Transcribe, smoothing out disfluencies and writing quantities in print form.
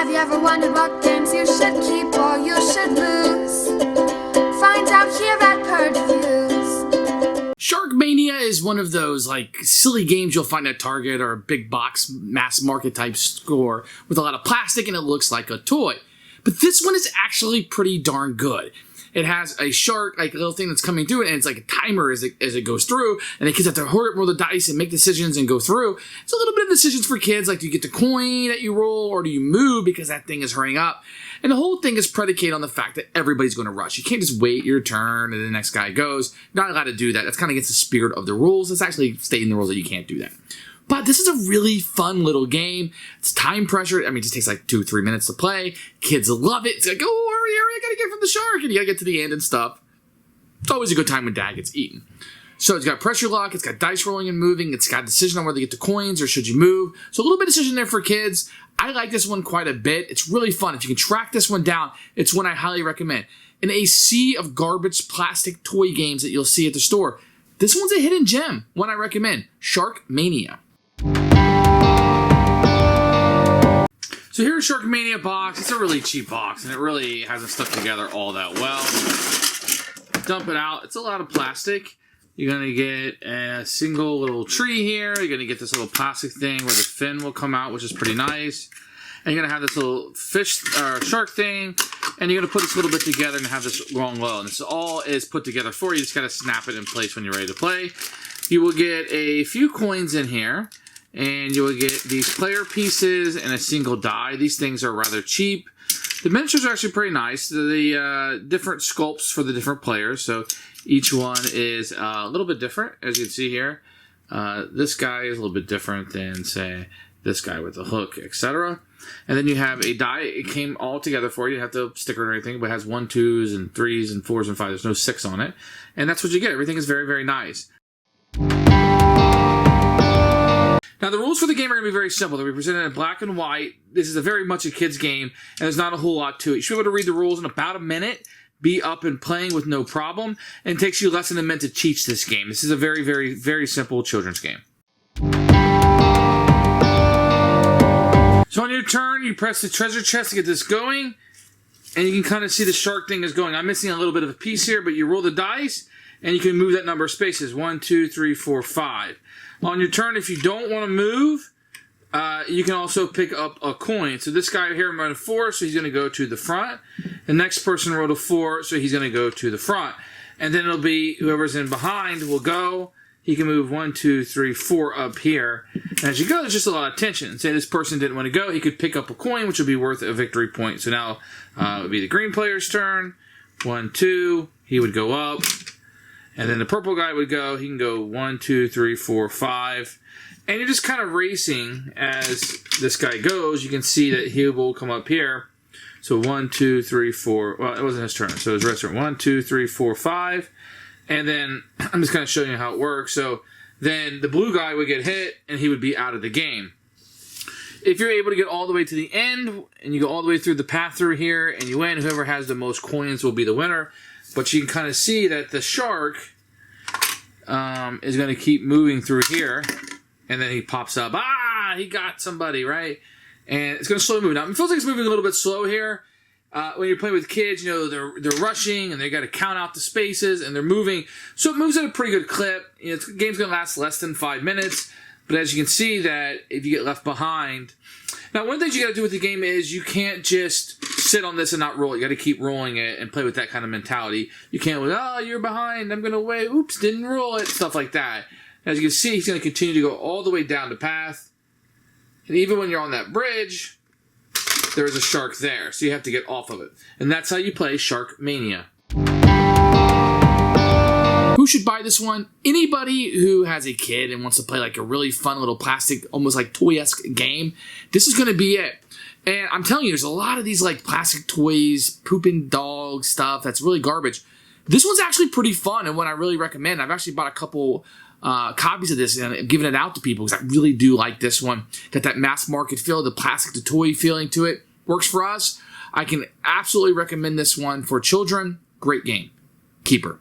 Have you ever wondered what games you should keep or you should lose? Find out here at Purge Reviews. Shark Mania is one of those like silly games you'll find at Target or a big box mass market type store with a lot of plastic and it looks like a toy. But this one is actually pretty darn good. It has a shark, like a little thing that's coming through it, and it's like a timer as it goes through, and the kids have to roll the dice and make decisions and go through. It's a little bit of decisions for kids, like do you get the coin that you roll, or do you move because that thing is hurrying up? And the whole thing is predicated on the fact that everybody's going to rush. You can't just wait your turn and the next guy goes. You're not allowed to do that. That's kind of against the spirit of the rules. It's actually stating the rules that you can't do that. But this is a really fun little game. It's time pressured. I mean, it just takes like 2-3 minutes to play. Kids love it. It's like, oh, hurry, I gotta get from the shark. And you gotta get to the end and stuff. It's always a good time when Dad gets eaten. So it's got pressure lock. It's got dice rolling and moving. It's got a decision on whether to get the coins or should you move. So a little bit of decision there for kids. I like this one quite a bit. It's really fun. If you can track this one down, it's one I highly recommend. In a sea of garbage plastic toy games that you'll see at the store, this one's a hidden gem. One I recommend. Shark Mania. So here's Shark Mania box. It's a really cheap box, and it really hasn't stuck together all that well. Dump it out. It's a lot of plastic. You're going to get a single little tree here. You're going to get this little plastic thing where the fin will come out, which is pretty nice. And you're going to have this little fish or shark thing, and you're going to put this little bit together and have this long low. And this all is put together for you. You just got to snap it in place when you're ready to play. You will get a few coins in here. And you will get these player pieces and a single die. These things are rather cheap. The miniatures are actually pretty nice. The different sculpts for the different players. So each one is a little bit different, as you can see here. This guy is a little bit different than, say, this guy with the hook, etc. And then you have a die. It came all together for you. You have to sticker or anything, but it has 1, 2s, and 3s, and 4s, and 5s. There's no 6 on it. And that's what you get. Everything is very, very nice. Now, the rules for the game are going to be very simple. They'll be presented in black and white. This is very much a kid's game, and there's not a whole lot to it. You should be able to read the rules in about a minute, be up and playing with no problem, and it takes you less than a minute to teach this game. This is a very, very, very simple children's game. So on your turn, you press the treasure chest to get this going, and you can kind of see the shark thing is going. I'm missing a little bit of a piece here, but you roll the dice, and you can move that number of spaces. 1, 2, 3, 4, 5. On your turn, if you don't want to move, you can also pick up a coin. So this guy here rolled a 4, so he's going to go to the front. The next person rolled a 4, so he's going to go to the front. And then it'll be whoever's in behind will go. He can move 1, 2, 3, 4 up here. And as you go, there's just a lot of tension. Say this person didn't want to go, he could pick up a coin, which would be worth a victory point. So now it would be the green player's turn. 1, 2, he would go up. And then the purple guy would go. He can go 1, 2, 3, 4, 5. And you're just kind of racing as this guy goes. You can see that he will come up here. So 1, 2, 3, 4. Well, it wasn't his turn. So it was Red's turn. 1, 2, 3, 4, 5. And then I'm just kind of showing you how it works. So then the blue guy would get hit, and he would be out of the game. If you're able to get all the way to the end, and you go all the way through the path through here, and you win, whoever has the most coins will be the winner. But you can kind of see that the shark is going to keep moving through here. And then he pops up. Ah, he got somebody, right? And it's going to slowly move. Now, it feels like it's moving a little bit slow here. When you're playing with kids, you know, they're rushing, and they got to count out the spaces, and they're moving. So it moves at a pretty good clip. You know, the game's going to last less than 5 minutes. But as you can see that if you get left behind... Now, one of the things you got to do with the game is you can't just sit on this and not roll it. You got to keep rolling it and play with that kind of mentality. You can't go, oh, you're behind, I'm going to wait, oops, didn't roll it, stuff like that. As you can see, he's going to continue to go all the way down the path. And even when you're on that bridge, there is a shark there, so you have to get off of it. And that's how you play Shark Mania. Who should buy this one? Anybody who has a kid and wants to play like a really fun little plastic, almost like toy-esque game, this is going to be it. And I'm telling you, there's a lot of these like plastic toys, pooping dog stuff that's really garbage. This one's actually pretty fun and one I really recommend. I've actually bought a couple copies of this and given it out to people because I really do like this one. Got that mass market feel, the plastic to toy feeling to it. Works for us. I can absolutely recommend this one for children. Great game. Keeper.